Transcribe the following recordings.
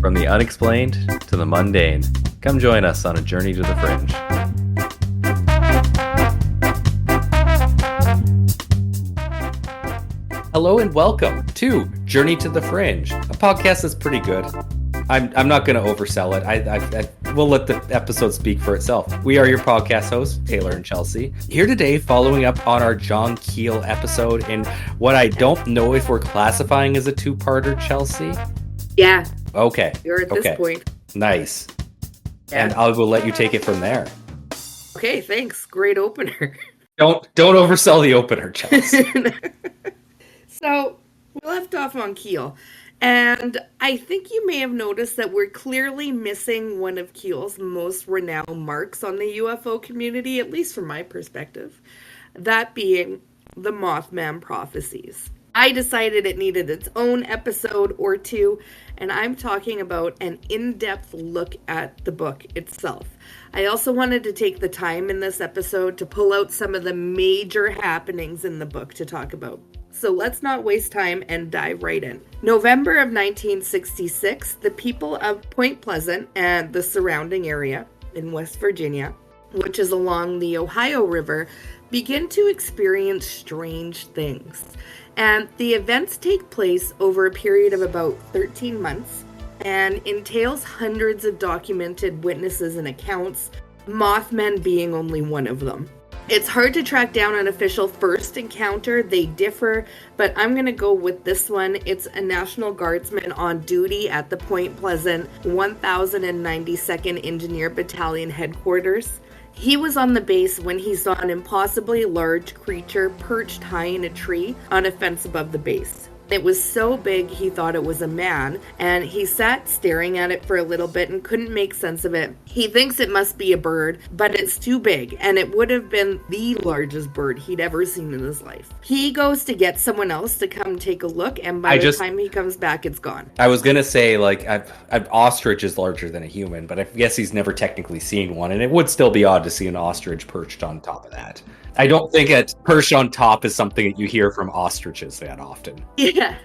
From the unexplained to the mundane, come join us on a journey to the fringe. Hello and welcome to Journey to the Fringe, a podcast that's pretty good. I'm not going to oversell it. We'll let the episode speak for itself. We are your podcast hosts, Taylor and Chelsea, here today following up on our John Keel episode in what I don't know if we're classifying as a two-parter, Chelsea. Yeah. Okay. You're at this point. Nice. Yeah. And I will let you take it from there. Okay, thanks. Great opener. Don't oversell the opener, Chelsea. So, we left off on Keel. And I think you may have noticed that we're clearly missing one of Keel's most renowned marks on the UFO community, at least from my perspective. That being the Mothman Prophecies. I decided it needed its own episode or two, and I'm talking about an in-depth look at the book itself. I also wanted to take the time in this episode to pull out some of the major happenings in the book to talk about. So let's not waste time and dive right in. November of 1966, the people of Point Pleasant and the surrounding area in West Virginia, which is along the Ohio River, begin to experience strange things. And the events take place over a period of about 13 months and entails hundreds of documented witnesses and accounts, Mothman being only one of them. It's hard to track down an official first encounter. They differ, but I'm going to go with this one. It's a National Guardsman on duty at the Point Pleasant 1092nd Engineer Battalion headquarters. He was on the base when he saw an impossibly large creature perched high in a tree on a fence above the base. It was so big he thought it was a man, and he sat staring at it for a little bit and couldn't make sense of it. He thinks it must be a bird, but it's too big, and it would have been the largest bird he'd ever seen in his life. He goes to get someone else to come take a look, and by the time he comes back, it's gone. I was going to say, like, an ostrich is larger than a human, but I guess he's never technically seen one, and it would still be odd to see an ostrich perched on top of that. I don't think a perch on top is something that you hear from ostriches that often. Yeah,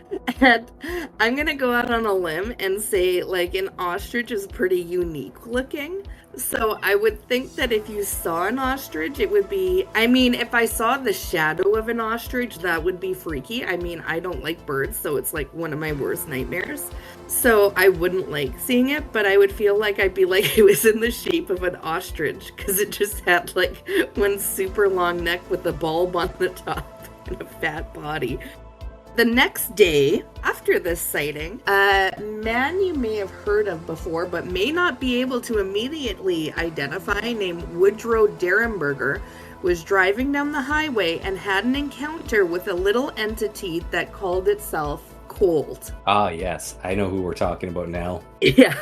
and I'm going to go out on a limb and say, like, an ostrich is pretty unique looking. So I would think that if you saw an ostrich, it would be... I mean, if I saw the shadow of an ostrich, that would be freaky. I mean, I don't like birds, so it's like one of my worst nightmares. So I wouldn't like seeing it, but I would feel like I'd be like it was in the shape of an ostrich, because it just had like one super long neck with a bulb on the top and a fat body. The next day, after this sighting, a man you may have heard of before, but may not be able to immediately identify, named Woodrow Derenberger, was driving down the highway and had an encounter with a little entity that called itself Cold. Ah, yes. I know who we're talking about now. Yeah.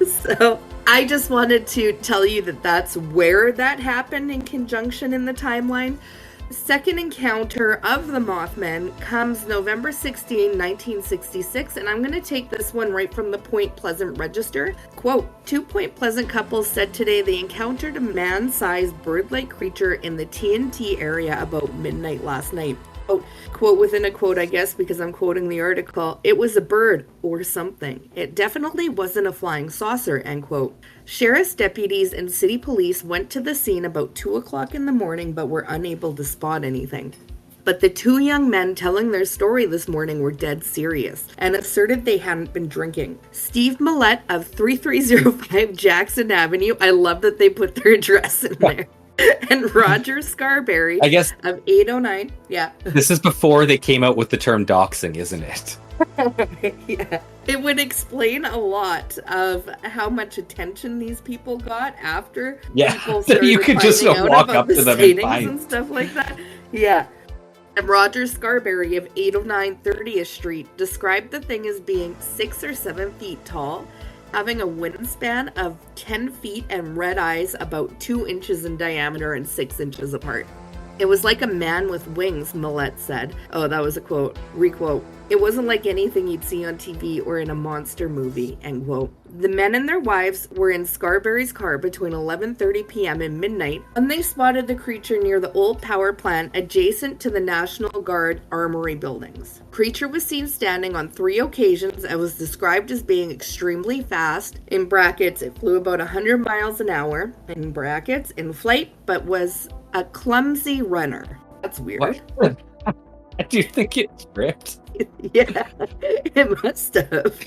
So I just wanted to tell you that that's where that happened in conjunction in the timeline. The second encounter of the Mothman comes November 16, 1966, and I'm going to take this one right from the Point Pleasant Register. Quote, 2 Point Pleasant couples said today they encountered a man-sized bird-like creature in the TNT area about midnight last night. Quote within a quote, I guess, because I'm quoting the article. It was a bird or something. It definitely wasn't a flying saucer, end quote. Sheriff's deputies and city police went to the scene about 2 o'clock in the morning, but were unable to spot anything. But the two young men telling their story this morning were dead serious and asserted they hadn't been drinking. Steve Millette of 3305 Jackson Avenue, I love that they put their address in there. And Roger Scarberry, I guess, of 809. Yeah. This is before they came out with the term doxing, isn't it? Yeah. It would explain a lot of how much attention these people got after people started you could just walk up to them and stuff like that. Yeah. And Roger Scarberry of 809 30th Street described the thing as being 6 or 7 feet tall, having a wingspan of 10 feet and red eyes about 2 inches in diameter and 6 inches apart. It was like a man with wings, Millette said. Oh, that was a quote. Requote. It wasn't like anything you'd see on TV or in a monster movie, end quote. The men and their wives were in Scarberry's car between 11:30 p.m. and midnight when they spotted the creature near the old power plant adjacent to the National Guard Armory buildings. Creature was seen standing on 3 occasions and was described as being extremely fast. In brackets, it flew about 100 miles an hour. In brackets, in flight, but was a clumsy runner. That's weird. What? Do you think it's ripped? Yeah, it must have.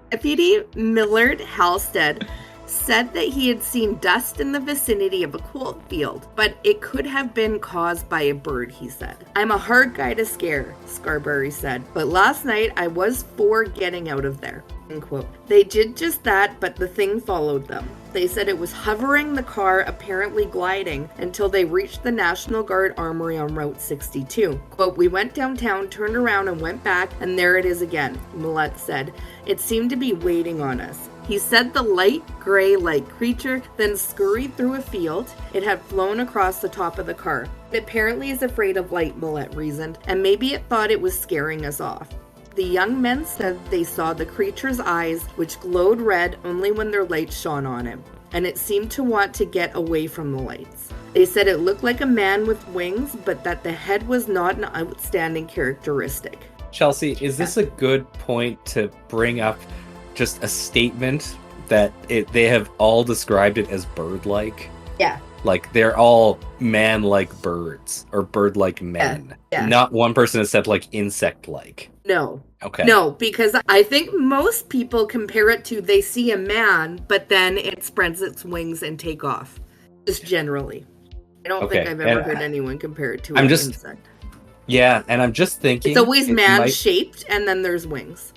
Deputy Millard Halstead said that he had seen dust in the vicinity of a coal field, but it could have been caused by a bird, he said. I'm a hard guy to scare, Scarberry said, but last night I was for getting out of there, end quote. They did just that, but the thing followed them. They said it was hovering the car, apparently gliding, until they reached the National Guard Armory on Route 62. Quote, we went downtown, turned around and went back, and there it is again, Millette said. It seemed to be waiting on us. He said the light gray-like creature then scurried through a field. It had flown across the top of the car. It apparently is afraid of light, Millette reasoned, and maybe it thought it was scaring us off. The young men said they saw the creature's eyes, which glowed red only when their light shone on him, and it seemed to want to get away from the lights. They said it looked like a man with wings, but that the head was not an outstanding characteristic. Chelsea, is this a good point to bring up just a statement that they have all described it as bird-like? Yeah. Like, they're all man-like birds, or bird-like men. Yeah. Not one person has said, like, insect-like. No. Okay. No, because I think most people compare it to they see a man, but then it spreads its wings and take off. Just generally. I don't think I've ever heard anyone compare it to an insect. Yeah, and I'm just thinking... It's always man-shaped, and then there's wings.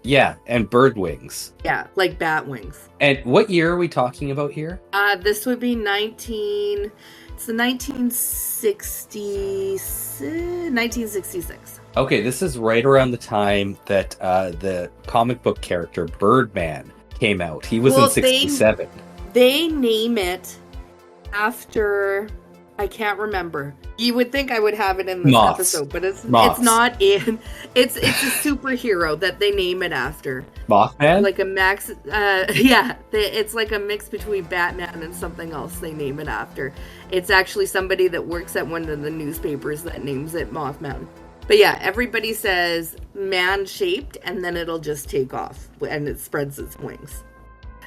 Yeah, and bird wings. Yeah, like bat wings. And what year are we talking about here? This would be 1966. Okay, this is right around the time that the comic book character Birdman came out. He was in 67. They name it after... I can't remember. You would think I would have it in this episode, but it's not in. It's a superhero that they name it after. Mothman? Like a max. Yeah, it's like a mix between Batman and something else. They name it after. It's actually somebody that works at one of the newspapers that names it Mothman. But yeah, everybody says man-shaped, and then it'll just take off and it spreads its wings.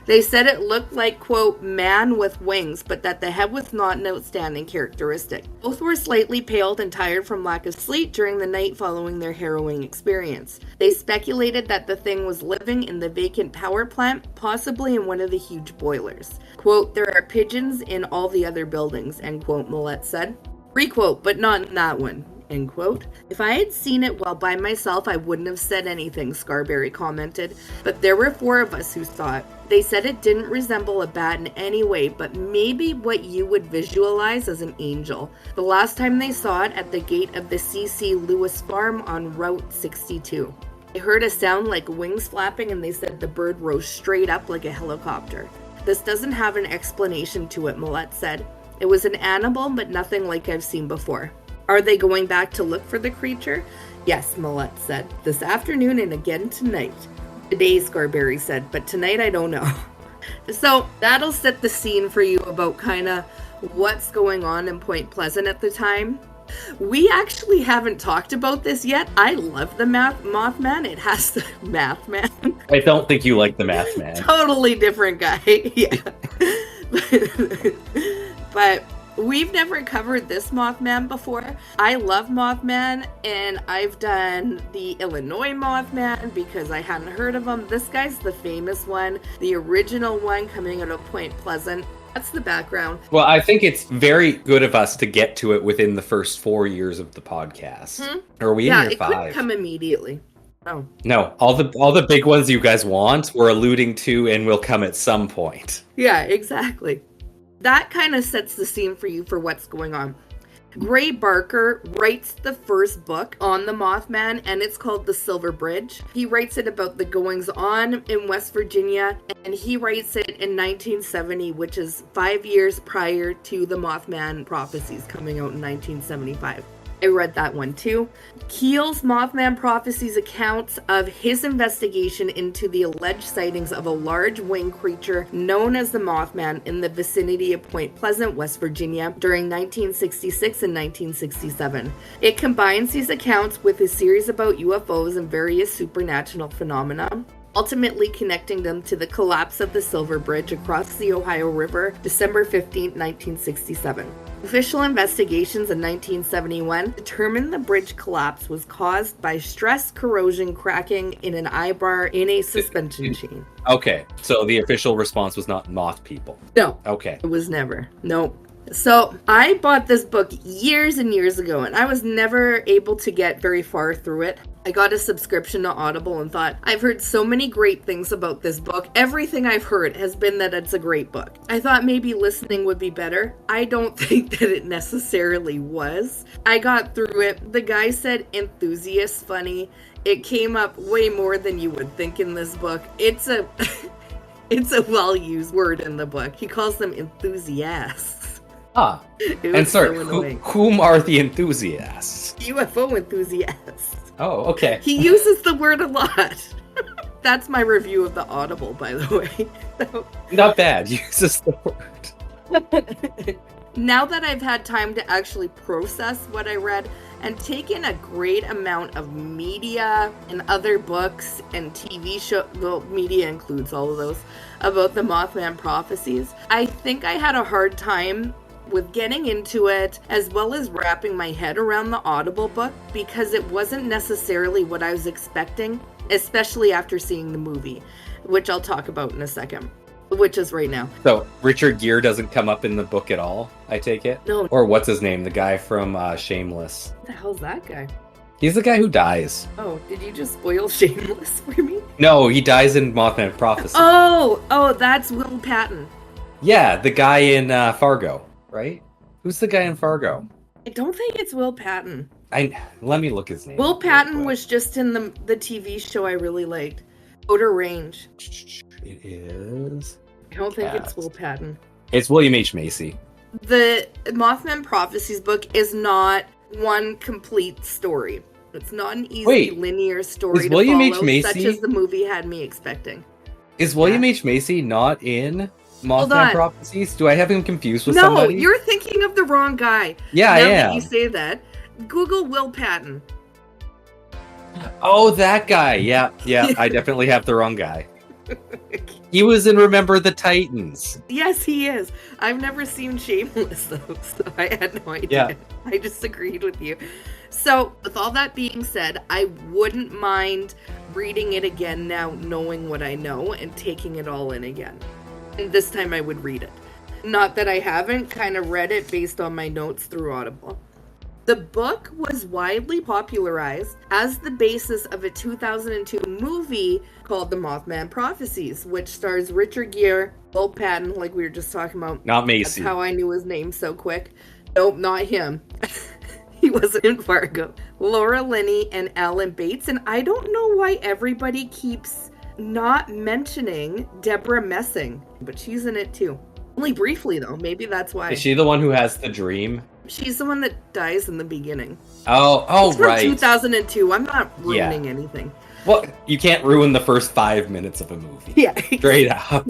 They said it looked like, quote, man with wings, but that the head was not an outstanding characteristic. Both were slightly paled and tired from lack of sleep during the night following their harrowing experience. They speculated that the thing was living in the vacant power plant, possibly in one of the huge boilers. Quote, there are pigeons in all the other buildings, end quote, Millette said. Requote, but not in that one. End quote. If I had seen it while by myself, I wouldn't have said anything, Scarberry commented. But there were 4 of us who saw it. They said it didn't resemble a bat in any way, but maybe what you would visualize as an angel. The last time they saw it at the gate of the C.C. Lewis farm on Route 62. They heard a sound like wings flapping, and they said the bird rose straight up like a helicopter. This doesn't have an explanation to it, Millette said. It was an animal, but nothing like I've seen before. Are they going back to look for the creature? Yes, Millette said. This afternoon and again tonight. Today, Scarberry said, but tonight I don't know. So that'll set the scene for you about kind of what's going on in Point Pleasant at the time. We actually haven't talked about this yet. I love the Mothman. It has the Mathman. I don't think you like the Mathman. Totally different guy. Yeah. But we've never covered this Mothman before. I love Mothman, and I've done the Illinois Mothman because I hadn't heard of him. This guy's the famous one, the original one coming out of Point Pleasant. That's the background. Well, I think it's very good of us to get to it within the first 4 years of the podcast. Or are we in year 5? Yeah, it couldn't come immediately. Oh. No, all the big ones you guys want, we're alluding to and will come at some point. Yeah, exactly. That kind of sets the scene for you for what's going on. Gray Barker writes the first book on the Mothman, and it's called The Silver Bridge. He writes it about the goings-on in West Virginia, and he writes it in 1970, which is 5 years prior to the Mothman Prophecies coming out in 1975. I read that one too. Keel's Mothman Prophecies accounts of his investigation into the alleged sightings of a large winged creature known as the Mothman in the vicinity of Point Pleasant, West Virginia during 1966 and 1967. It combines these accounts with a series about UFOs and various supernatural phenomena, ultimately connecting them to the collapse of the Silver Bridge across the Ohio River, December 15, 1967. Official investigations in 1971 determined the bridge collapse was caused by stress corrosion cracking in an eye bar in a suspension chain. Okay, so the official response was not moth people. No. Okay. It was never. Nope. So I bought this book years and years ago, and I was never able to get very far through it. I got a subscription to Audible and thought, I've heard so many great things about this book. Everything I've heard has been that it's a great book. I thought maybe listening would be better. I don't think that it necessarily was. I got through it. The guy said enthusiast funny. It came up way more than you would think in this book. It's a it's a well-used word in the book. He calls them enthusiasts. Ah, and sorry, whom are the enthusiasts? UFO enthusiasts. Oh, okay. He uses the word a lot. That's my review of the Audible, by the way. So, not bad. Uses the word. Now that I've had time to actually process what I read and take in a great amount of media and other books and TV show, well, media includes all of those, about the Mothman Prophecies, I think I had a hard time with getting into it, as well as wrapping my head around the Audible book, because it wasn't necessarily what I was expecting, especially after seeing the movie, which I'll talk about in a second, which is right now. So Richard Gere doesn't come up in the book at all, I take it? No. Or what's his name? The guy from Shameless. What the hell's that guy? He's the guy who dies. Oh, did you just spoil Shameless for me? No, he dies in Mothman Prophecies. Oh, that's Will Patton. Yeah, the guy in Fargo. Right? Who's the guy in Fargo? I don't think it's Will Patton. Let me look his name. Will Patton was just in the TV show I really liked, Outer Range. It is. I don't think it's Will Patton. It's William H. Macy. The Mothman Prophecies book is not one complete story. It's not an easy linear story to William follow, H. Macy, such as the movie had me expecting. Is William H. Macy not in Mothman Prophecies? Do I have him confused with somebody? No, you're thinking of the wrong guy. Yeah, I am. Now that you say that, Google Will Patton. Oh, that guy. Yeah, I definitely have the wrong guy. He was in Remember the Titans. Yes, he is. I've never seen Shameless, though, so I had no idea. Yeah. I disagreed with you. So, with all that being said, I wouldn't mind reading it again now, knowing what I know, and taking it all in again. And this time I would read it. Not that I haven't kind of read it based on my notes through Audible. The book was widely popularized as the basis of a 2002 movie called The Mothman Prophecies, which stars Richard Gere, Will Patton, like we were just talking about. Not Macy. That's how I knew his name so quick. Nope, not him. He wasn't in Fargo. Laura Linney and Alan Bates, and I don't know why everybody keeps not mentioning Deborah Messing, but she's in it too. Only briefly, though. Maybe that's why. Is she the one who has the dream? She's the one that dies in the beginning. Oh, it's from right. 2002. I'm not ruining anything. Well, you can't ruin the first 5 minutes of a movie. Yeah. Straight up.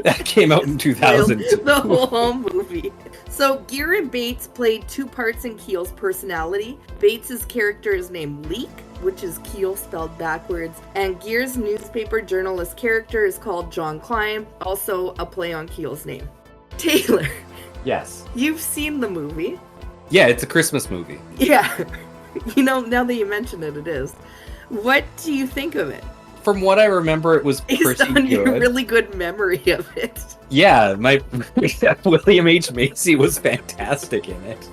That came out in 2002. The whole movie. So, Gere and Bates played two parts in Keel's personality. Bates' character is named Leek, which is Keel spelled backwards, and Gere's newspaper journalist character is called John Klein, also a play on Keel's name. Taylor. Yes. You've seen the movie. Yeah, it's a Christmas movie. Yeah. Now that you mention it, it is. What do you think of it? From what I remember, it was pretty Based on good. Your really good memory of it. Yeah, William H. Macy was fantastic in it.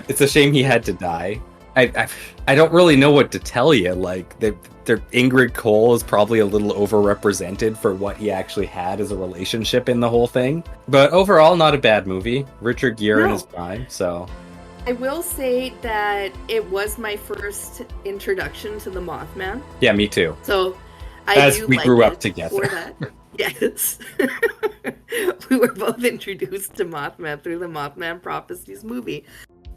It's a shame he had to die. I don't really know what to tell you. Like, Indrid Cold is probably a little overrepresented for what he actually had as a relationship in the whole thing. But overall, not a bad movie. Richard Gere in his prime, so... I will say that it was my first introduction to the Mothman. Yeah, me too. So As we grew up together. For that. Yes. We were both introduced to Mothman through the Mothman Prophecies movie.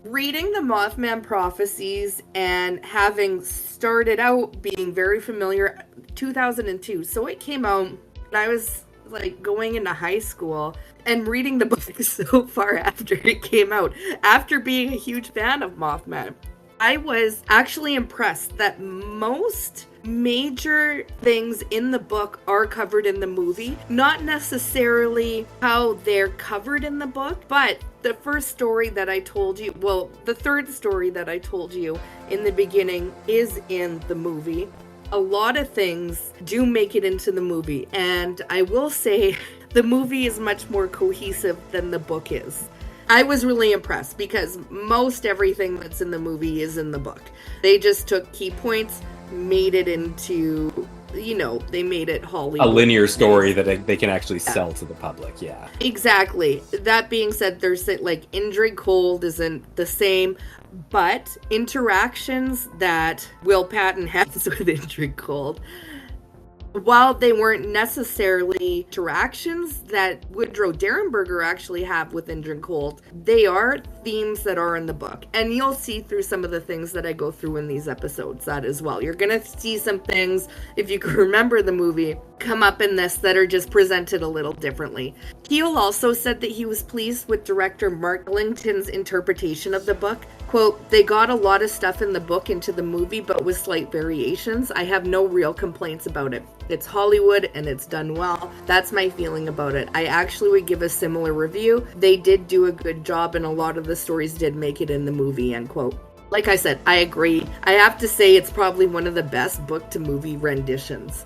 Reading the Mothman Prophecies and having started out being very familiar, 2002. So it came out when I was like going into high school, and reading the book so far after it came out, after being a huge fan of Mothman. I was actually impressed that most major things in the book are covered in the movie. Not necessarily how they're covered in the book, but the first story that I told you, well, the third story that I told you in the beginning is in the movie. A lot of things do make it into the movie, and I will say the movie is much more cohesive than the book is. I was really impressed because most everything that's in the movie is in the book. They just took key points, made it into, they made it Hollywood. A linear story that they can actually sell to the public, yeah. Exactly. That being said, there's like Indrid Cold isn't the same, but interactions that Will Patton has with Indrid Cold, while they weren't necessarily interactions that Woodrow Derenberger actually have with Indrid Cold, they are themes that are in the book. And you'll see through some of the things that I go through in these episodes that as well. You're going to see some things, if you can remember the movie, come up in this that are just presented a little differently. Keel also said that he was pleased with director Mark Ellington's interpretation of the book. Quote, "They got a lot of stuff in the book into the movie, but with slight variations. I have no real complaints about it. It's Hollywood and it's done well. That's my feeling about it. I actually would give a similar review. They did do a good job and a lot of the stories did make it in the movie," end quote. Like I said, I agree. I have to say it's probably one of the best book to movie renditions.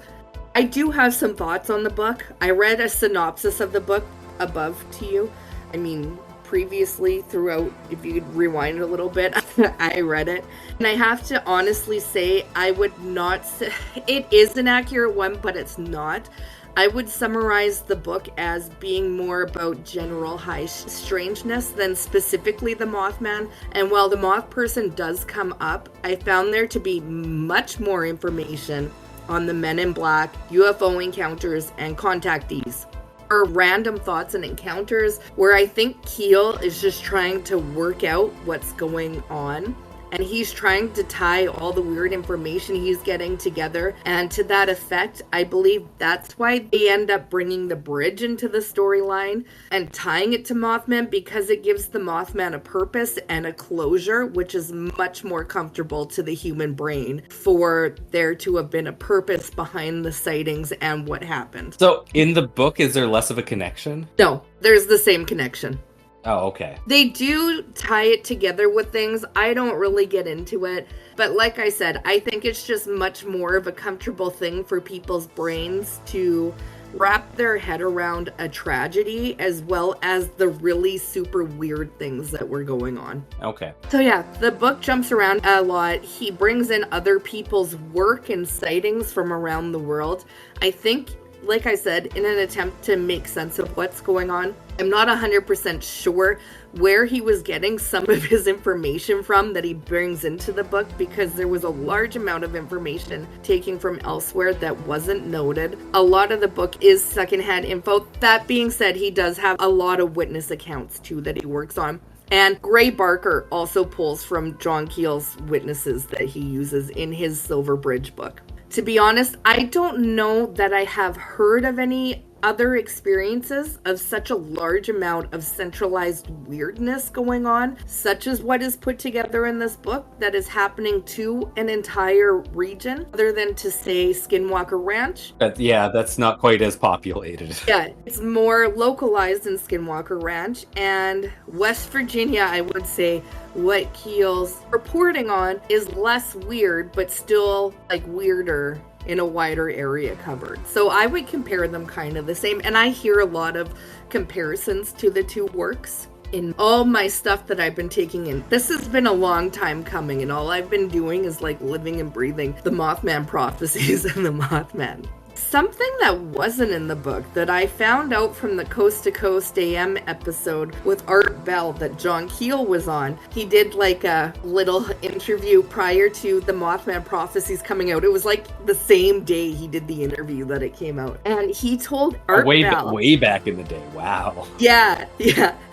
I do have some thoughts on the book. I read a synopsis of the book above to you. I mean, previously throughout, if you could rewind a little bit, I read it. And I have to honestly say, I would not say, it is an accurate one, but it's not. I would summarize the book as being more about general high strangeness than specifically the Mothman. And while the Moth person does come up, I found there to be much more information on the Men in Black, UFO encounters, and contactees. Or random thoughts and encounters where I think Keel is just trying to work out what's going on. And he's trying to tie all the weird information he's getting together. And to that effect, I believe that's why they end up bringing the bridge into the storyline and tying it to Mothman, because it gives the Mothman a purpose and a closure, which is much more comfortable to the human brain for there to have been a purpose behind the sightings and what happened. So in the book, is there less of a connection? No, there's the same connection. Oh, okay. They do tie it together with things. I don't really get into it. But like I said, I think it's just much more of a comfortable thing for people's brains to wrap their head around a tragedy as well as the really super weird things that were going on. Okay. So yeah, the book jumps around a lot. He brings in other people's work and sightings from around the world. I think, like I said, in an attempt to make sense of what's going on. I'm not 100% sure where he was getting some of his information from that he brings into the book, because there was a large amount of information taken from elsewhere that wasn't noted. A lot of the book is secondhand info. That being said, he does have a lot of witness accounts too that he works on. And Gray Barker also pulls from John Keel's witnesses that he uses in his Silver Bridge book. To be honest, I don't know that I have heard of any other experiences of such a large amount of centralized weirdness going on, such as what is put together in this book, that is happening to an entire region, other than to say Skinwalker Ranch. But yeah, that's not quite as populated. Yeah, it's more localized in Skinwalker Ranch, and West Virginia, I would say, what Keel's reporting on is less weird, but still like weirder in a wider area covered. So I would compare them kind of the same. And I hear a lot of comparisons to the two works in all my stuff that I've been taking in. This has been a long time coming, and all I've been doing is like living and breathing the Mothman Prophecies and the Mothman. Something that wasn't in the book that I found out from the Coast to Coast AM episode with Art Bell that John Keel was on. He did like a little interview prior to the Mothman Prophecies coming out. It was like the same day he did the interview that it came out. And he told Art Bell... way back in the day. Wow. Yeah.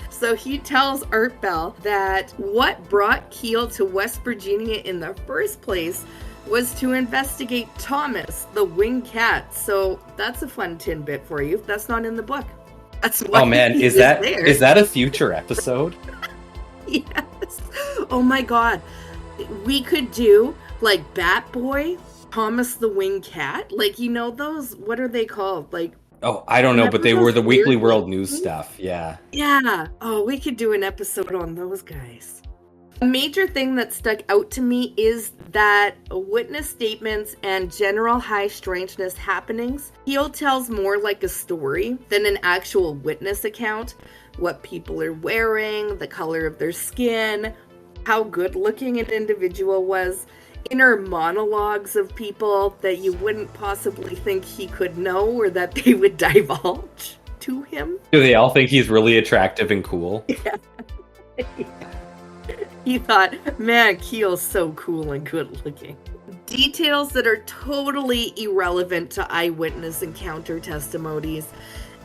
So he tells Art Bell that what brought Keel to West Virginia in the first place was to investigate Thomas, the winged cat. So that's a fun tidbit for you. That's not in the book. That's why is that a future episode? Yes. Oh my god. We could do like Bat Boy, Thomas the winged cat. Like, you know those, what are they called? Like, oh, I don't know, but they were the Weekly World News stuff. Yeah. Yeah. Oh, we could do an episode on those guys. A major thing that stuck out to me is that witness statements and general high strangeness happenings, Keel tells more like a story than an actual witness account. What people are wearing, the color of their skin, how good looking an individual was, inner monologues of people that you wouldn't possibly think he could know or that they would divulge to him. Do they all think he's really attractive and cool? Yeah. He thought, man, Keel's so cool and good looking. Details that are totally irrelevant to eyewitness encounter testimonies.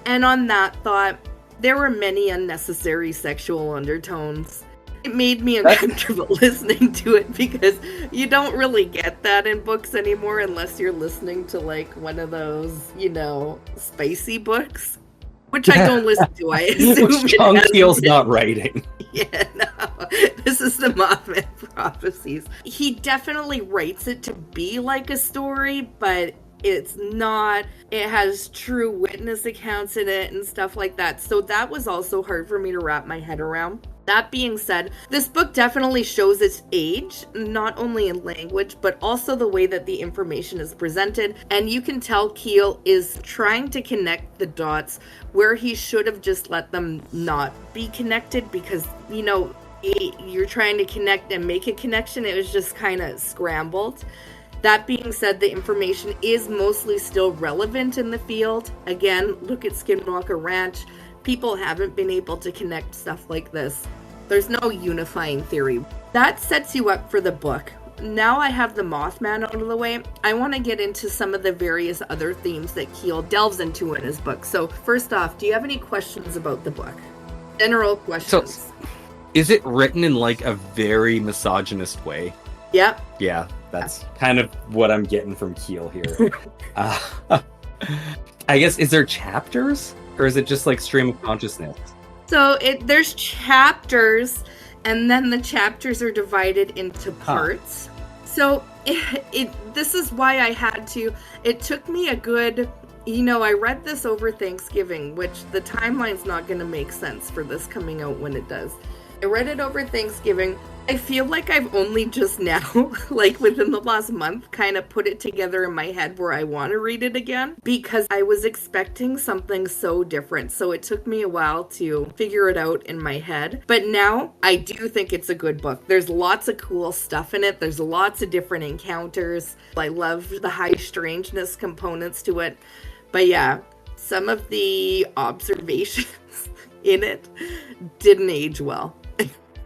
And on that thought, there were many unnecessary sexual undertones. It made me uncomfortable listening to it because you don't really get that in books anymore unless you're listening to like one of those, you know, spicy books. Which I don't listen to, I assume. Which John Keel's not writing. Yeah, no. This is the Mothman Prophecies. He definitely writes it to be like a story, but it's not. It has true witness accounts in it and stuff like that. So that was also hard for me to wrap my head around. That being said, this book definitely shows its age, not only in language, but also the way that the information is presented. And you can tell Keel is trying to connect the dots where he should have just let them not be connected because, you know, you're trying to connect and make a connection. It was just kind of scrambled. That being said, the information is mostly still relevant in the field. Again, look at Skinwalker Ranch. People haven't been able to connect stuff like this. There's no unifying theory. That sets you up for the book. Now I have the Mothman out of the way, I want to get into some of the various other themes that Keel delves into in his book. So first off, do you have any questions about the book? General questions. So, is it written in like a very misogynist way? Yep. Yeah, that's kind of what I'm getting from Keel here. I guess, is there chapters? Or is it just like stream of consciousness? So there's chapters, and then the chapters are divided into parts. So this is why I had to, it took me a good, you know, I read this over Thanksgiving, which the timeline's not going to make sense for this coming out when it does. I read it over Thanksgiving. I feel like I've only just now, like within the last month, kind of put it together in my head where I want to read it again because I was expecting something so different. So it took me a while to figure it out in my head. But now I do think it's a good book. There's lots of cool stuff in it. There's lots of different encounters. I love the high strangeness components to it. But yeah, some of the observations in it didn't age well.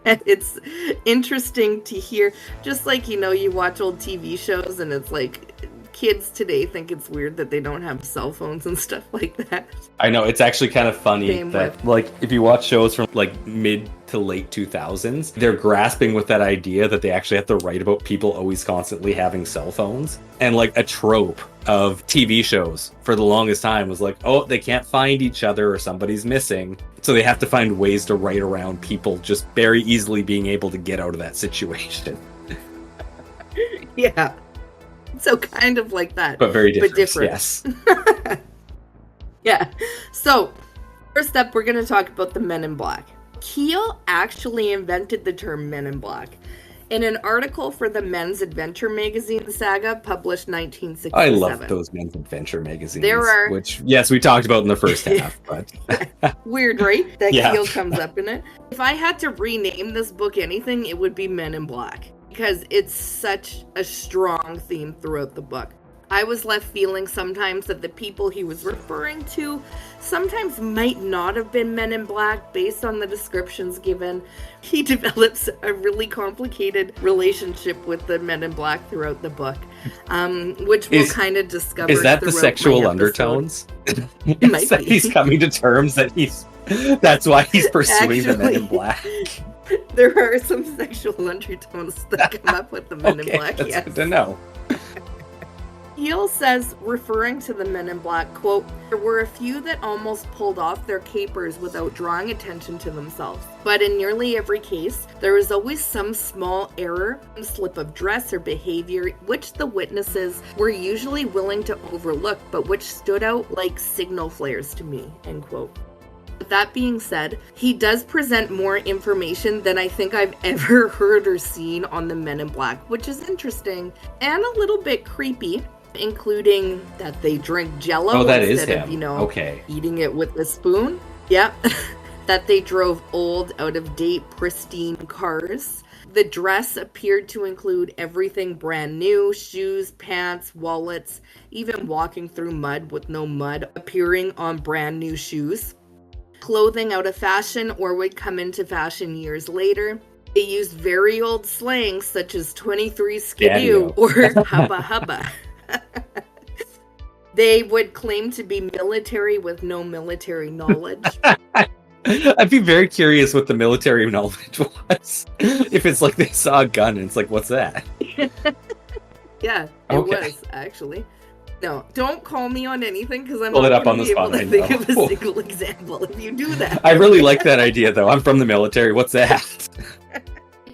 And it's interesting to hear, just like, you know, you watch old TV shows and it's like kids today think it's weird that they don't have cell phones and stuff like that. I know, it's actually kind of funny like, if you watch shows from like mid to late 2000s, they're grasping with that idea that they actually have to write about people always constantly having cell phones. And like a trope of TV shows for the longest time was like, oh, they can't find each other or somebody's missing. So they have to find ways to write around people just very easily being able to get out of that situation. Yeah. So kind of like that. But very different. Yes. Yeah. So first up, we're going to talk about the Men in Black. Keel actually invented the term Men in Black in an article for the Men's Adventure magazine saga published 1967. I love those Men's Adventure magazines. Which, yes, we talked about in the first half. But weird, right? That Keel comes up in it. If I had to rename this book anything, it would be Men in Black. Because it's such a strong theme throughout the book. I was left feeling sometimes that the people he was referring to sometimes might not have been Men in Black based on the descriptions given. He develops a really complicated relationship with the Men in Black throughout the book, which we'll kind of discover. Is that the sexual undertones? He's coming to terms that that's why he's pursuing the Men in Black. There are some sexual undertones that come up with the Men in Black, that's yes. good to know. Heel says, referring to the Men in Black, quote, there were a few that almost pulled off their capers without drawing attention to themselves. But in nearly every case, there was always some small error, some slip of dress or behavior, which the witnesses were usually willing to overlook, but which stood out like signal flares to me, end quote. With that being said, he does present more information than I think I've ever heard or seen on the Men in Black, which is interesting and a little bit creepy, including that they drink Jell-O instead of, eating it with a spoon. Yep. That they drove old, out-of-date, pristine cars. The dress appeared to include everything brand new, shoes, pants, wallets, even walking through mud with no mud appearing on brand new shoes. Clothing out of fashion or would come into fashion years later. They used very old slang such as 23 skidoo or hubba hubba. They would claim to be military with no military knowledge. I'd be very curious what the military knowledge was. If it's like they saw a gun and it's like, what's that? Yeah, it was actually. No, don't call me on anything because I'm not going to be able to think of a single example if you do that. I really like that idea though. I'm from the military. What's that?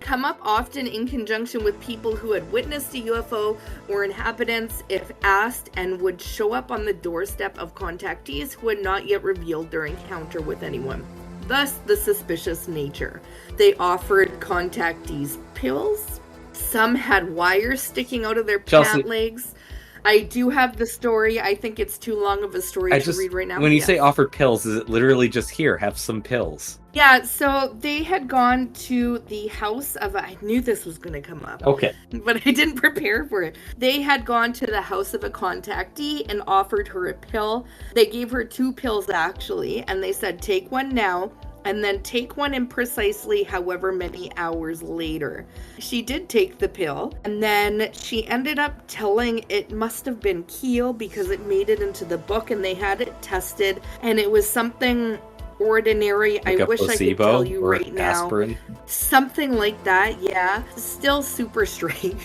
Come up often in conjunction with people who had witnessed a UFO or inhabitants if asked, and would show up on the doorstep of contactees who had not yet revealed their encounter with anyone. Thus, the suspicious nature. They offered contactees pills. Some had wires sticking out of their pant legs. I do have the story. I think it's too long of a story to read right now. When you say offered pills, is it literally just here, have some pills? Yeah, so they had gone to the house of, I knew this was going to come up. Okay. But I didn't prepare for it. They had gone to the house of a contactee and offered her a pill. They gave her 2 pills actually, and they said, take one now, and then take one in precisely however many hours later. She did take the pill, and then she ended up telling it must have been Keel because it made it into the book and they had it tested, and it was something ordinary. Like I wish I could tell you right now. Aspirin. Something like that, yeah. Still super strange.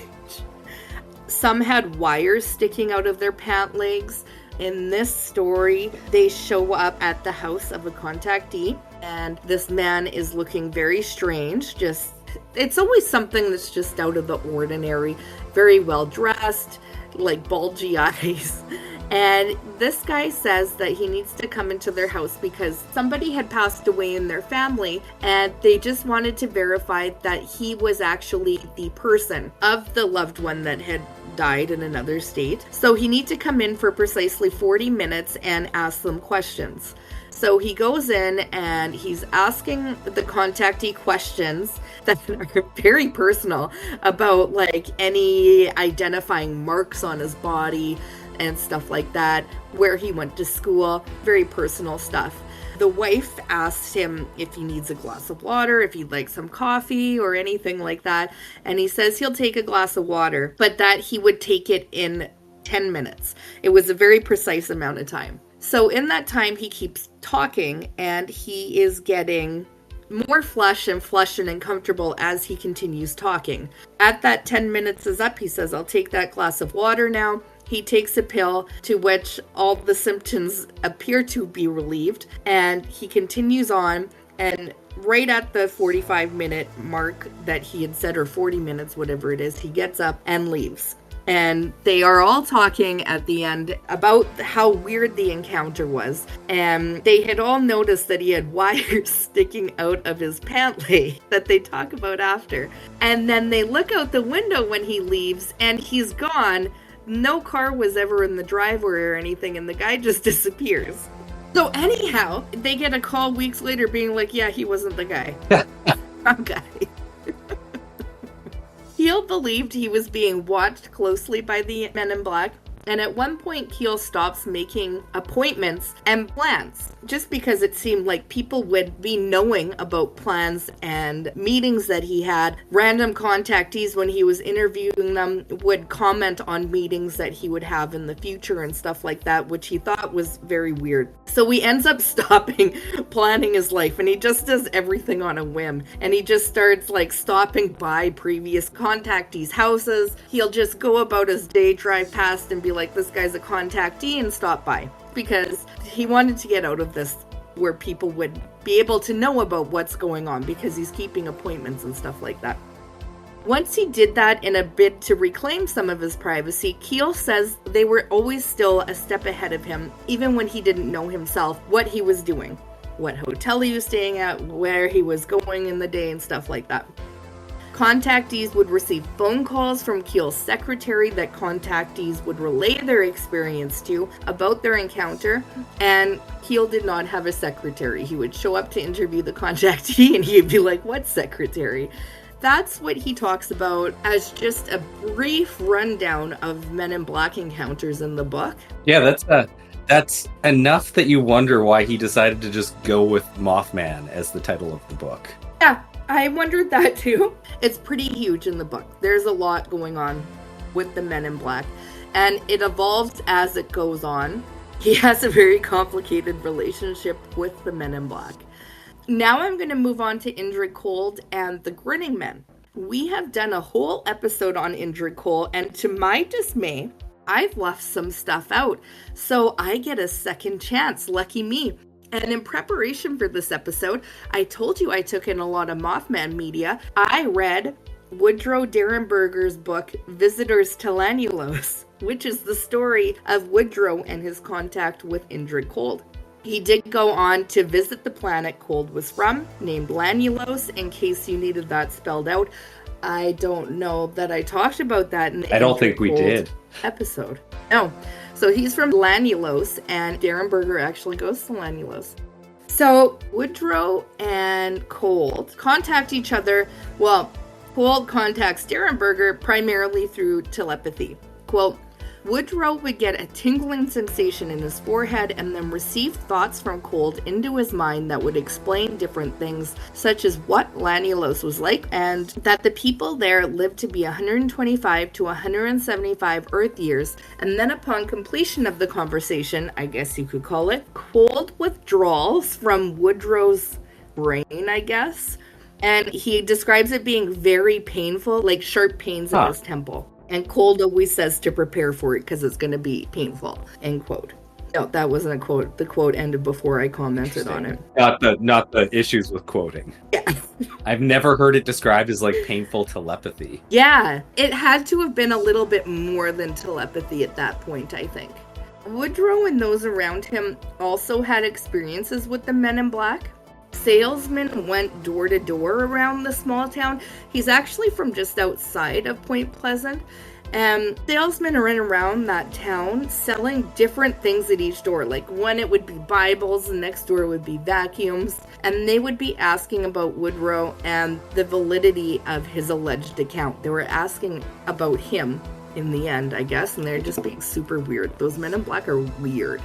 Some had wires sticking out of their pant legs. In this story, they show up at the house of a contactee, and this man is looking very strange. It's always something that's just out of the ordinary. Very well dressed, like bulgy eyes. And this guy says that he needs to come into their house because somebody had passed away in their family, and they just wanted to verify that he was actually the person of the loved one that had died in another state. So he needs to come in for precisely 40 minutes and ask them questions. So he goes in and he's asking the contactee questions that are very personal about like any identifying marks on his body and stuff like that, where he went to school, very personal stuff. The wife asks him if he needs a glass of water, if he'd like some coffee or anything like that. And he says he'll take a glass of water, but that he would take it in 10 minutes. It was a very precise amount of time. So in that time, he keeps talking and he is getting more flush and uncomfortable as he continues talking. At that 10 minutes is up, he says, I'll take that glass of water now. He takes a pill, to which all the symptoms appear to be relieved, and he continues on, and right at the 45-minute mark that he had said, or 40 minutes, whatever it is, he gets up and leaves. And they are all talking at the end about how weird the encounter was. And they had all noticed that he had wires sticking out of his pant leg that they talk about after. And then they look out the window when he leaves, and he's gone. No car was ever in the driveway or anything, and the guy just disappears. So anyhow, they get a call weeks later being like, yeah, he wasn't the guy. Wrong guy. Heel believed he was being watched closely by the Men in Black. And at one point, Keel stops making appointments and plans, just because it seemed like people would be knowing about plans and meetings that he had. Random contactees, when he was interviewing them, would comment on meetings that he would have in the future and stuff like that, which he thought was very weird. So he ends up stopping planning his life, and he just does everything on a whim. And he just starts like stopping by previous contactees' houses. He'll just go about his day, drive past and be like, this guy's a contactee, and stop by, because he wanted to get out of this where people would be able to know about what's going on, because he's keeping appointments and stuff like that. Once he did that in a bid to reclaim some of his privacy, Keel says they were always still a step ahead of him, even when he didn't know himself what he was doing, what hotel he was staying at, where he was going in the day, and stuff like that. Contactees would receive phone calls from Keel's secretary that contactees would relay their experience to about their encounter, and Keel did not have a secretary. He would show up to interview the contactee and he'd be like, what secretary? That's what he talks about as just a brief rundown of Men in Black encounters in the book. Yeah, that's enough that you wonder why he decided to just go with Mothman as the title of the book. Yeah, I wondered that too. It's pretty huge in the book. There's a lot going on with the Men in Black, and it evolves as it goes on. He has a very complicated relationship with the Men in Black. Now I'm going to move on to Indrid Cold and the Grinning Men. We have done a whole episode on Indrid Cold, and to my dismay, I've left some stuff out. So I get a second chance. Lucky me. And in preparation for this episode, I told you I took in a lot of Mothman media. I read Woodrow Derenberger's book, Visitors to Lanulos, which is the story of Woodrow and his contact with Indrid Cold. He did go on to visit the planet Cold was from, named Lanulos, in case you needed that spelled out. I don't know that I talked about that in the I don't think we did. Episode. No. So he's from Lanulos, and Derenberger actually goes to Lanulos. So Woodrow and Cold contact each other. Well, Cold contacts Derenberger primarily through telepathy. Quote, Woodrow would get a tingling sensation in his forehead and then receive thoughts from Cold into his mind that would explain different things, such as what Lanulos was like and that the people there lived to be 125 to 175 Earth years. And then upon completion of the conversation, I guess you could call it, Cold withdrawals from Woodrow's brain, I guess. And he describes it being very painful, like sharp pains in his temple. And Cold always says to prepare for it because it's going to be painful, end quote. No, that wasn't a quote. The quote ended before I commented on it. Not the issues with quoting. Yeah. I've never heard it described as like painful telepathy. Yeah, it had to have been a little bit more than telepathy at that point, I think. Woodrow and those around him also had experiences with the Men in Black. Salesmen went door to door around the small town. He's actually from just outside of Point Pleasant. Salesmen are in around that town selling different things at each door. Like one, it would be Bibles, and next door would be vacuums. And they would be asking about Woodrow and the validity of his alleged account. They were asking about him in the end, I guess, and they're just being super weird. Those Men in Black are weird.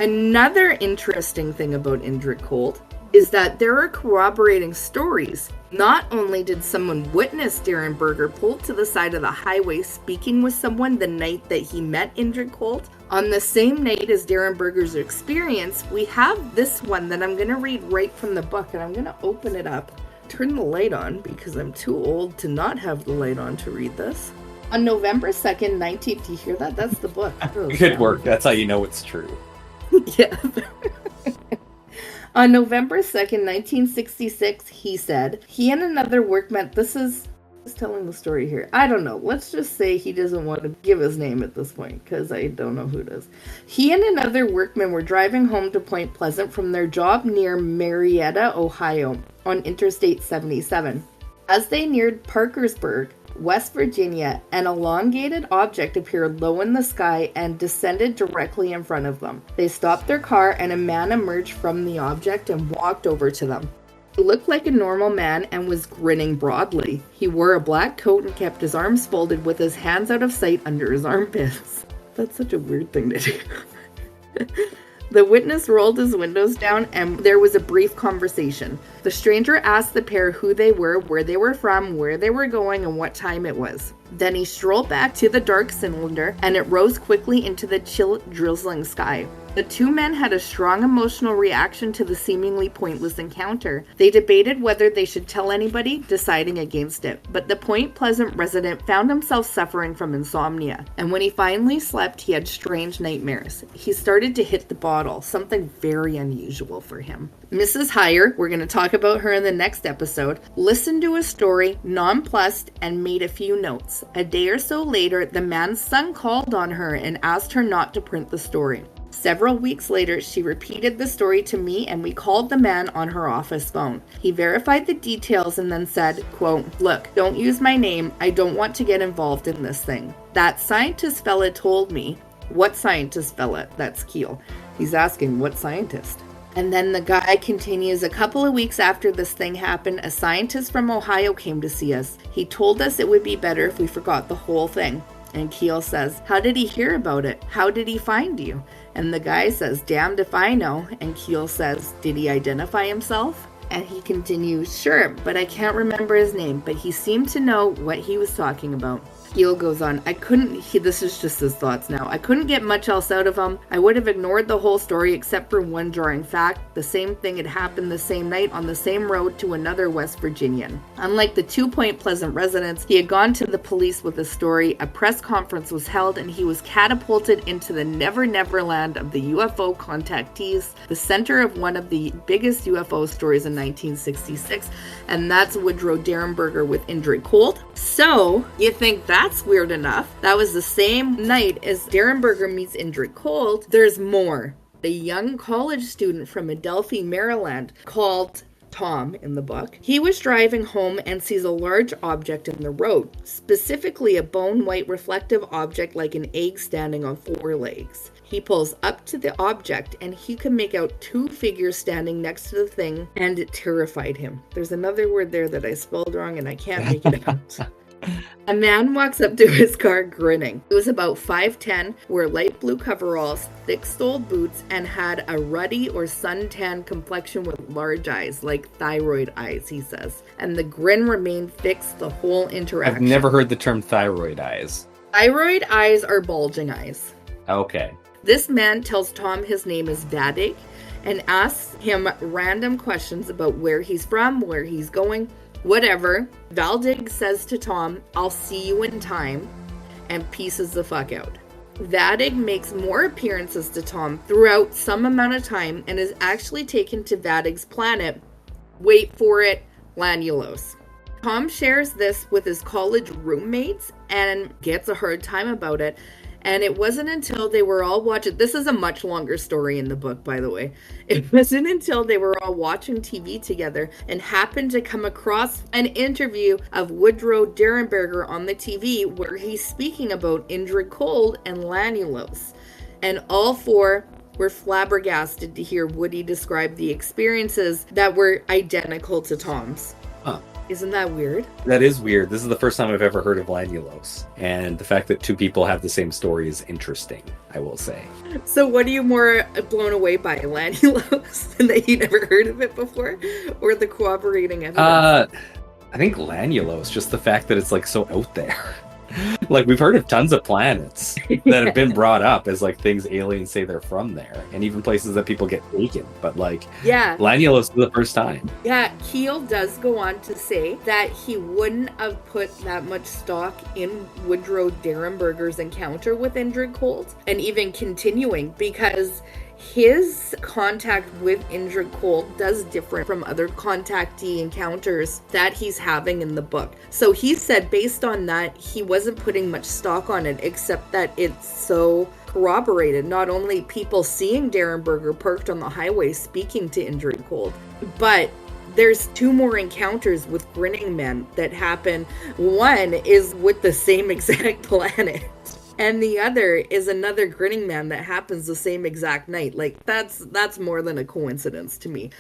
Another interesting thing about Indrid Cold is that there are corroborating stories. Not only did someone witness Derenberger pulled to the side of the highway speaking with someone the night that he met Indrid Cold, on the same night as Derenberger's experience, we have this one that I'm going to read right from the book, and I'm going to open it up, turn the light on, because I'm too old to not have the light on to read this. On November 2nd, 19... Do you hear that? That's the book. Good work. That's how you know it's true. Yeah. On November 2nd, 1966, he said, he and another workman, this is telling the story here. I don't know. Let's just say he doesn't want to give his name at this point, because I don't know who does. He and another workman were driving home to Point Pleasant from their job near Marietta, Ohio, on Interstate 77. As they neared Parkersburg, West Virginia, an elongated object appeared low in the sky and descended directly in front of them. They stopped their car and a man emerged from the object and walked over to them. He looked like a normal man and was grinning broadly. He wore a black coat and kept his arms folded with his hands out of sight under his armpits. That's such a weird thing to do. The witness rolled his windows down and there was a brief conversation. The stranger asked the pair who they were, where they were from, where they were going, and what time it was. Then he strolled back to the dark cylinder and it rose quickly into the chill, drizzling sky. The two men had a strong emotional reaction to the seemingly pointless encounter. They debated whether they should tell anybody, deciding against it. But the Point Pleasant resident found himself suffering from insomnia. And when he finally slept, he had strange nightmares. He started to hit the bottle, something very unusual for him. Mrs. Heyer, we're going to talk about her in the next episode, listened to a story, nonplussed, and made a few notes. A day or so later, the man's son called on her and asked her not to print the story. Several weeks later, she repeated the story to me and we called the man on her office phone. He verified the details and then said, quote, "Look, don't use my name. I don't want to get involved in this thing. That scientist fella told me." What scientist fella? That's Keel. He's asking, what scientist? And then the guy continues, "A couple of weeks after this thing happened, a scientist from Ohio came to see us. He told us it would be better if we forgot the whole thing." And Keel says, "How did he hear about it? How did he find you?" And the guy says, "Damned if I know." And Keel says, "Did he identify himself?" And he continues, "Sure, but I can't remember his name, but he seemed to know what he was talking about." Keel goes on, this is just his thoughts now. "I couldn't get much else out of him. I would have ignored the whole story except for one jarring fact. The same thing had happened the same night on the same road to another West Virginian. Unlike the 2 Point Pleasant residents, he had gone to the police with a story. A press conference was held and he was catapulted into the never land of the UFO contactees, the center of one of the biggest UFO stories in 1966, and that's Woodrow Derenberger with Indrid Cold." So, you think that's weird enough. That was the same night as Derenberger meets Indrid Cold. There's more. A young college student from Adelphi, Maryland, called Tom in the book. He was driving home and sees a large object in the road, specifically a bone-white reflective object like an egg standing on 4 legs. He pulls up to the object and he could make out 2 figures standing next to the thing, and it terrified him. There's another word there that I spelled wrong and I can't make it out. A man walks up to his car grinning. He was about 5'10", wore light blue coveralls, thick-soled boots, and had a ruddy or suntan complexion with large eyes, like thyroid eyes, he says. And the grin remained fixed the whole interaction. I've never heard the term thyroid eyes. Thyroid eyes are bulging eyes. Okay. This man tells Tom his name is Vadig and asks him random questions about where he's from, where he's going, whatever. Valdig says to Tom, "I'll see you in time," and pieces the fuck out. Vadig makes more appearances to Tom throughout some amount of time and is actually taken to Vadig's planet. Wait for it, Lanulos. Tom shares this with his college roommates and gets a hard time about it. And it wasn't until they were all watching, this is a much longer story in the book, by the way. It wasn't until they were all watching TV together and happened to come across an interview of Woodrow Derenberger on the TV where he's speaking about Indrid Cold and Lanulos. And all 4 were flabbergasted to hear Woody describe the experiences that were identical to Tom's. Huh. Isn't that weird? That is weird. This is the first time I've ever heard of Lanulos. And the fact that 2 people have the same story is interesting, I will say. So what are you more blown away by, Lanulos, and that you never heard of it before? Or the corroborating evidence? I think Lanulos, just the fact that it's like so out there. Like, we've heard of tons of planets that have been brought up as like things aliens say they're from there, and even places that people get taken. But like, yeah, Lanulos is the first time. Yeah, Keel does go on to say that he wouldn't have put that much stock in Woodrow Derenberger's encounter with Indrid Cold, and even continuing, because his contact with Indrid Cold does differ from other contactee encounters that he's having in the book. So he said based on that, he wasn't putting much stock on it, except that it's so corroborated. Not only people seeing Derenberger parked on the highway speaking to Indrid Cold, but there's 2 more encounters with grinning men that happen. One is with the same exact planet. And the other is another grinning man that happens the same exact night. Like, that's more than a coincidence to me.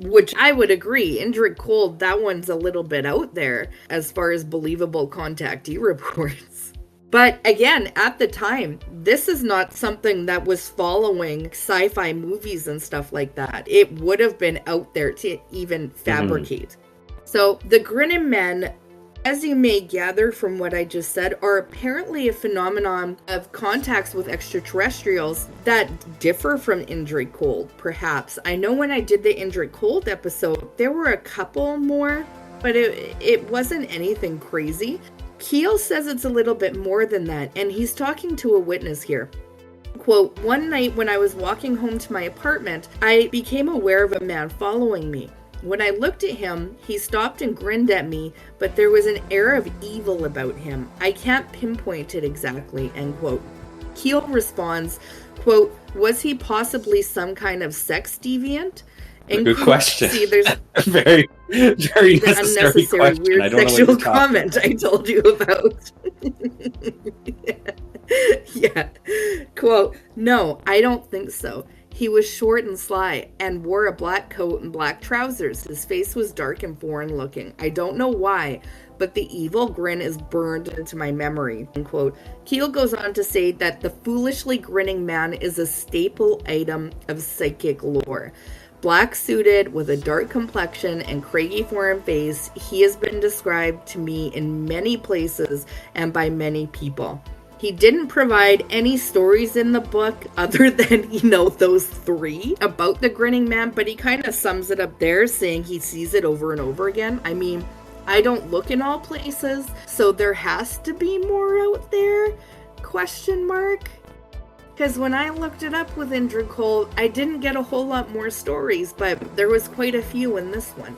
Which I would agree. Indrid Cold, that one's a little bit out there as far as believable contactee reports. But again, at the time, this is not something that was following sci-fi movies and stuff like that. It would have been out there to even fabricate. So the grinning men, as you may gather from what I just said, are apparently a phenomenon of contacts with extraterrestrials that differ from Indrid Cold, perhaps. I know when I did the Indrid Cold episode, there were a couple more, but it wasn't anything crazy. Keel says it's a little bit more than that, and he's talking to a witness here. Quote, "One night when I was walking home to my apartment, I became aware of a man following me. When I looked at him, he stopped and grinned at me, but there was an air of evil about him. I can't pinpoint it exactly," end quote. Keel responds, quote, "Was he possibly some kind of sex deviant?" Good question. See, there's very, very necessary question. Weird I don't sexual know comment I told you about. Yeah. Quote, "No, I don't think so. He was short and sly and wore a black coat and black trousers. His face was dark and foreign looking. I don't know why, but the evil grin is burned into my memory," end quote. Keel goes on to say that the foolishly grinning man is a staple item of psychic lore. Black suited with a dark complexion and craggy foreign face, he has been described to me in many places and by many people. He didn't provide any stories in the book other than, those 3 about the grinning man, but he kind of sums it up there saying he sees it over and over again. I mean, I don't look in all places, so there has to be more out there? Question mark. Because when I looked it up with Indrid Cold, I didn't get a whole lot more stories, but there was quite a few in this one.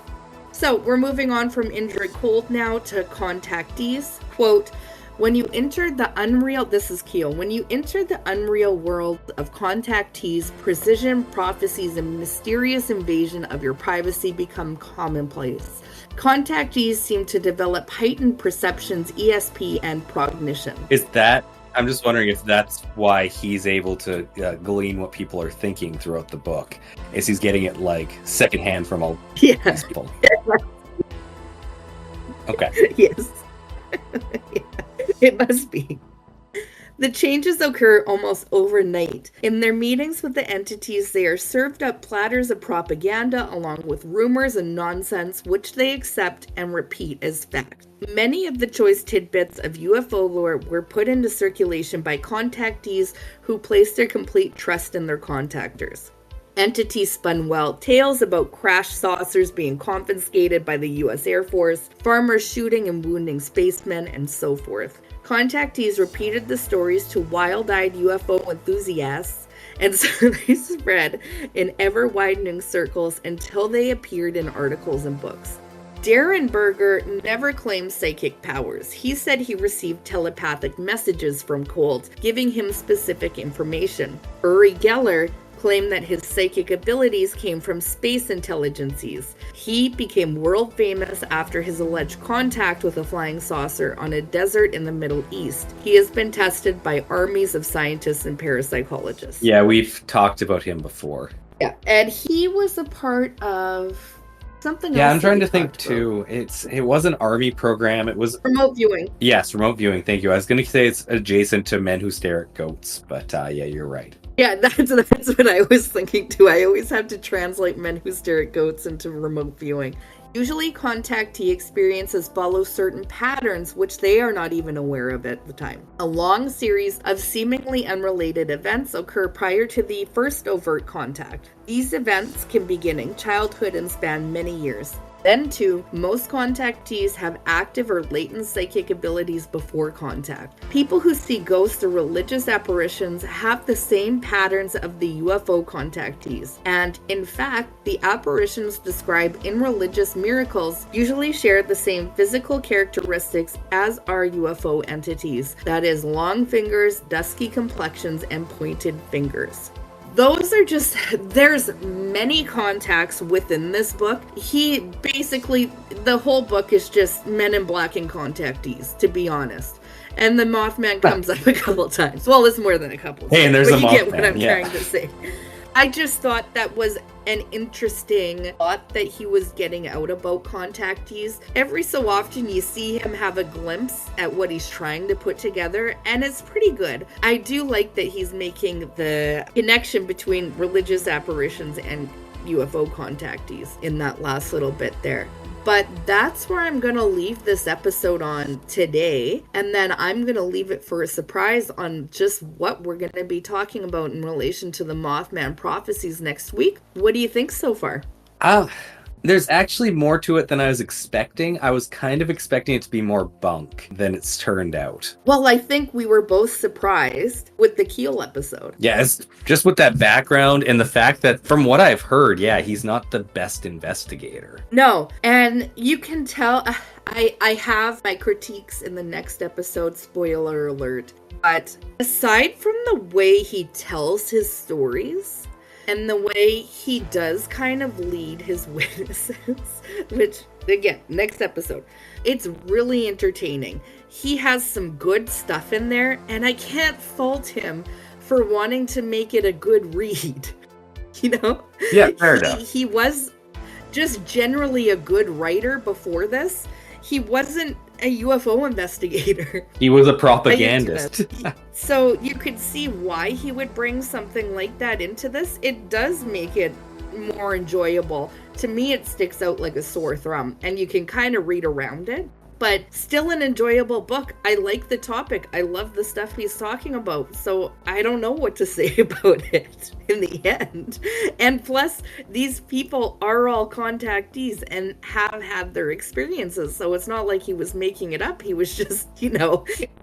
So we're moving on from Indrid Cold now to contactees. Quote, "When you enter the unreal," this is Keel, "when you enter the unreal world of contactees, precision, prophecies, and mysterious invasion of your privacy become commonplace. Contactees seem to develop heightened perceptions, ESP, and prognition." I'm just wondering if that's why he's able to glean what people are thinking throughout the book. Is he's getting it secondhand from all these people? Okay. Yes. Yeah, it must be. The changes occur almost overnight. In their meetings with the entities, they are served up platters of propaganda along with rumors and nonsense, which they accept and repeat as fact. Many of the choice tidbits of UFO lore were put into circulation by contactees who placed their complete trust in their contactors. Entities spun wild tales about crash saucers being confiscated by the U.S. Air Force, farmers shooting and wounding spacemen, and so forth. Contactees repeated the stories to wild-eyed UFO enthusiasts, and so they spread in ever-widening circles until they appeared in articles and books. Darren Berger never claimed psychic powers. He said he received telepathic messages from Cold, giving him specific information. Uri Geller claimed that his psychic abilities came from space intelligences. He became world famous after his alleged contact with a flying saucer on a desert in the Middle East. He has been tested by armies of scientists and parapsychologists. Yeah, we've talked about him before. Yeah, and he was a part of something else. Yeah, I'm trying to think too. It was an army program. It was remote viewing. Yes, remote viewing. Thank you. I was going to say it's adjacent to Men Who Stare at Goats, but yeah, you're right. Yeah, that's what I was thinking too. I always have to translate Men Who Stare at Goats into remote viewing. Usually contactee experiences follow certain patterns which they are not even aware of at the time. A long series of seemingly unrelated events occur prior to the first overt contact. These events can begin in childhood and span many years. Then too, most contactees have active or latent psychic abilities before contact. People who see ghosts or religious apparitions have the same patterns of the UFO contactees. And in fact, the apparitions described in religious miracles usually share the same physical characteristics as our UFO entities. That is, long fingers, dusky complexions, and pointed fingers. Those are just, there's many contacts within this book. The whole book is just Men in Black and contactees, to be honest. And the Mothman comes up a couple times. Well, it's more than a couple times. Hey, and there's a Mothman. You get what I'm trying to say. I just thought that was an interesting thought that he was getting out about contactees. Every so often you see him have a glimpse at what he's trying to put together, and it's pretty good. I do like that he's making the connection between religious apparitions and UFO contactees in that last little bit there. But that's where I'm going to leave this episode on today. And then I'm going to leave it for a surprise on just what we're going to be talking about in relation to the Mothman Prophecies next week. What do you think so far? There's actually more to it than I was expecting. I was kind of expecting it to be more bunk than it's turned out. Well, I think we were both surprised with the Keel episode. Yeah, it's just with that background and the fact that from what I've heard, yeah, he's not the best investigator. No, and you can tell, I have my critiques in the next episode, spoiler alert. But aside from the way he tells his stories, and the way he does kind of lead his witnesses, which, again, next episode, it's really entertaining. He has some good stuff in there, and I can't fault him for wanting to make it a good read. You know? Yeah, fair enough. He was just generally a good writer before this. He wasn't a UFO investigator. He was a propagandist. So you could see why he would bring something like that into this. It does make it more enjoyable. To me, it sticks out like a sore thumb, and you can kind of read around it. But still an enjoyable book. I like the topic. I love the stuff he's talking about. So I don't know what to say about it in the end. And plus, these people are all contactees and have had their experiences. So it's not like he was making it up. He was just,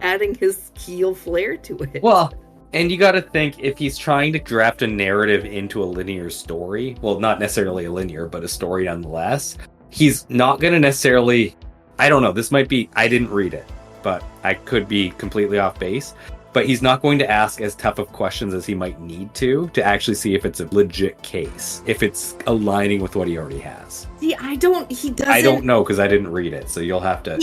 adding his Keel flair to it. Well, and you got to think, if he's trying to draft a narrative into a linear story, well, not necessarily a linear, but a story nonetheless, he's not going to necessarily... I don't know, this might be, I didn't read it, but I could be completely off base. But he's not going to ask as tough of questions as he might need to actually see if it's a legit case, if it's aligning with what he already has. See, I don't know because I didn't read it, so you'll have to...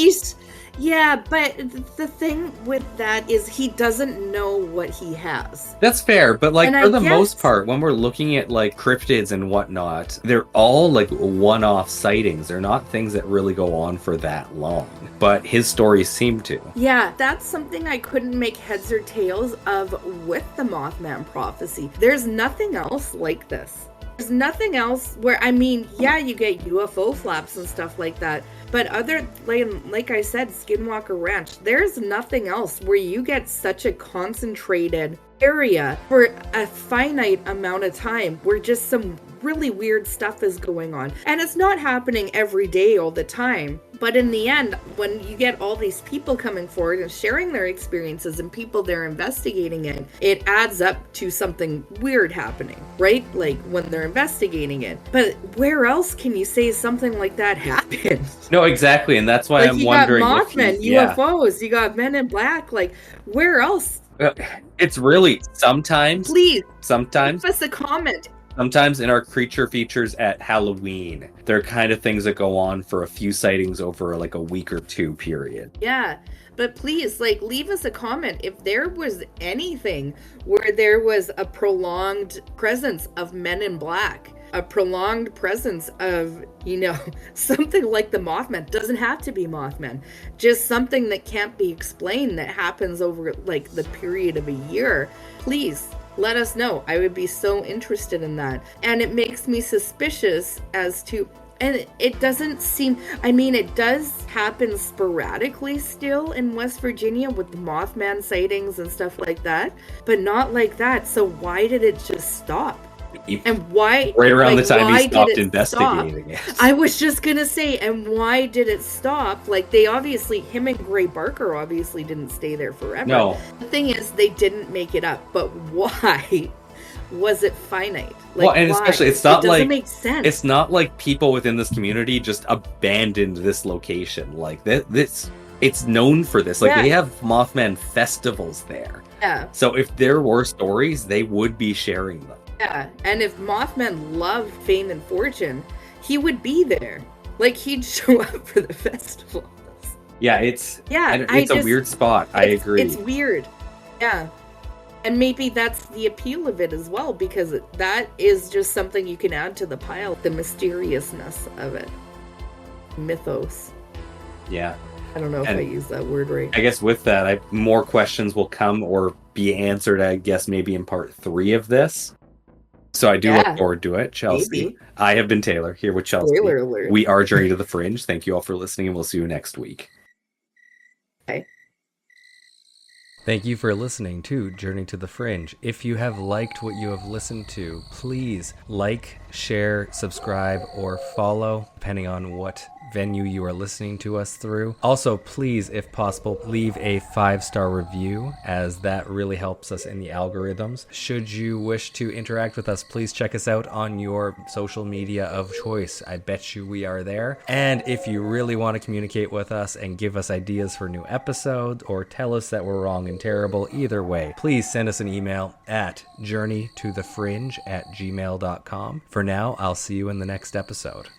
Yeah, but the thing with that is he doesn't know what he has. That's fair, but most part, when we're looking at cryptids and whatnot, they're all one-off sightings. They're not things that really go on for that long. But his stories seem to. Yeah, that's something I couldn't make heads or tails of with the Mothman Prophecy. There's nothing else like this. There's nothing else where, you get UFO flaps and stuff like that. But like I said, Skinwalker Ranch, there's nothing else where you get such a concentrated area for a finite amount of time where just some really weird stuff is going on. And it's not happening every day all the time. But in the end, when you get all these people coming forward and sharing their experiences and people they're investigating it adds up to something weird happening, right? Like when they're investigating it. But where else can you say something like that happened? No, exactly. And that's why I'm wondering. You got Mothman, UFOs, you got Men in Black. Where else? It's really sometimes. Please. Sometimes. Leave us a comment. Sometimes in our creature features at Halloween, there are kind of things that go on for a few sightings over a week or two period. Yeah, but please, leave us a comment if there was anything where there was a prolonged presence of Men in Black, a prolonged presence of, something like the Mothman. Doesn't have to be Mothman. Just something that can't be explained that happens over the period of a year. Please. Let us know. I would be so interested in that. And it makes me suspicious as to, and it doesn't seem, it does happen sporadically still in West Virginia with the Mothman sightings and stuff like that, but not like that. So why did it just stop? And why? Right around the time he stopped investigating it. I was just gonna say, and why did it stop? They obviously, him and Gray Barker obviously didn't stay there forever. No. The thing is, they didn't make it up. But why was it finite? And especially, it doesn't make sense. It's not like people within this community just abandoned this location. It's known for this. They have Mothman festivals there. Yeah. So if there were stories, they would be sharing them. Yeah, and if Mothman loved fame and fortune, he would be there. He'd show up for the festivals. Yeah, it's a weird spot. I agree. It's weird. Yeah. And maybe that's the appeal of it as well, because that is just something you can add to the pile, the mysteriousness of it. Mythos. Yeah. I don't know if I use that word right. I guess with that, more questions will come or be answered, I guess, maybe in part 3 of this. So I do look forward to it, Chelsea. Maybe. I have been Taylor, here with Chelsea. Spoiler alert. We are Journey to the Fringe. Thank you all for listening, and we'll see you next week. Okay. Thank you for listening to Journey to the Fringe. If you have liked what you have listened to, please like, share, subscribe, or follow, depending on what venue you are listening to us through. Also, please, if possible, leave a 5-star review, as that really helps us in the algorithms. Should you wish to interact with us, please check us out on your social media of choice. I bet you we are there. And if you really want to communicate with us and give us ideas for new episodes, or tell us that we're wrong and terrible, either way, please send us an email at journeytothefringe@gmail.com. For now, I'll see you in the next episode.